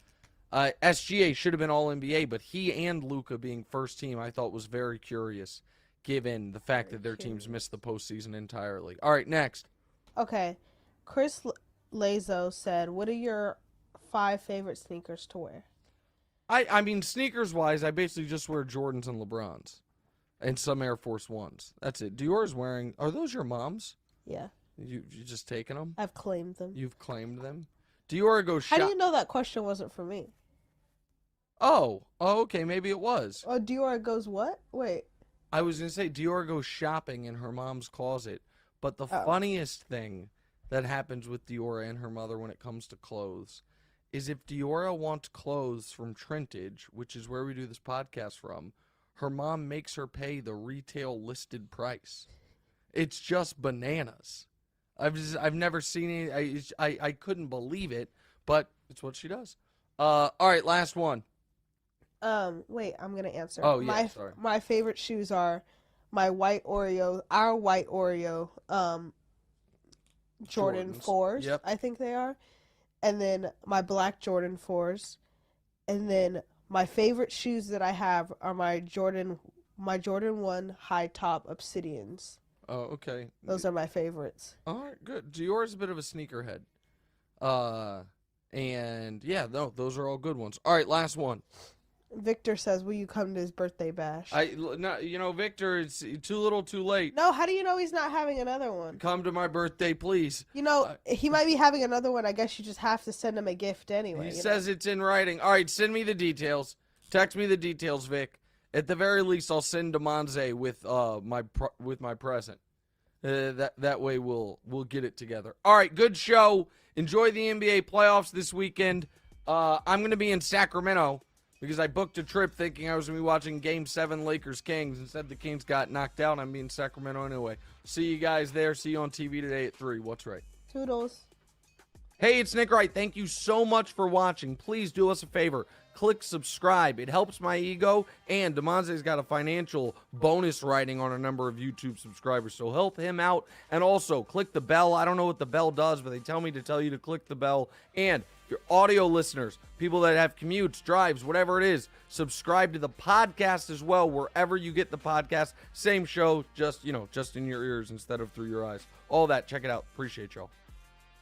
SGA should have been All-NBA, but he and Luka being first team I thought was very curious given the fact that their teams missed the postseason entirely. All right, next. Okay. Chris Lazo said, what are your 5 favorite sneakers to wear? I mean, sneakers-wise, I basically just wear Jordans and LeBrons. and some Air Force Ones. That's it. Dior's wearing. Are those your mom's? Yeah, You just taking them? I've claimed them. You've claimed them. Diorra goes. How do you know that question wasn't for me? Oh, okay. Maybe it was. Oh, Diorra goes what? Wait. I was gonna say Diorra goes shopping in her mom's closet, but the funniest thing that happens with Diorra and her mother when it comes to clothes is if Diorra wants clothes from Trintage, which is where we do this podcast from, her mom makes her pay the retail listed price. It's just bananas. I've never seen it. I couldn't believe it, but it's what she does. All right, last one. Wait, I'm gonna answer. Oh, yeah, sorry. My favorite shoes are our white Oreo, Jordan Jordans. 4s, Yep. I think they are. And then my black Jordan 4s. And then my favorite shoes that I have are my Jordan 1 high top Obsidians. Oh, okay. Those are my favorites. All right, good. Dior's a bit of a sneakerhead. And yeah, no, those are all good ones. All right, last one. Victor says, will you come to his birthday bash? Victor, it's too little too late. No, how do you know he's not having another one? Come to my birthday, please. He might be having another one. I guess you just have to send him a gift anyway. He says it's in writing. All right, send me the details. Text me the details, Vic. At the very least, I'll send Demonze with my present. That way we'll get it together. All right, good show. Enjoy the NBA playoffs this weekend. I'm going to be in Sacramento because I booked a trip thinking I was going to be watching Game 7 Lakers-Kings. Instead, the Kings got knocked out. I'm being in Sacramento anyway. See you guys there. See you on TV today at 3. What's right? Toodles. Hey, it's Nick Wright. Thank you so much for watching. Please do us a favor. Click subscribe. It helps my ego, and Demonze's got a financial bonus writing on a number of YouTube subscribers, so help him out. And also, click the bell. I don't know what the bell does, but they tell me to tell you to click the bell. And your audio listeners, people that have commutes, drives, whatever it is, subscribe to the podcast as well, wherever you get the podcast. Same show, just in your ears instead of through your eyes. All that. Check it out. Appreciate y'all.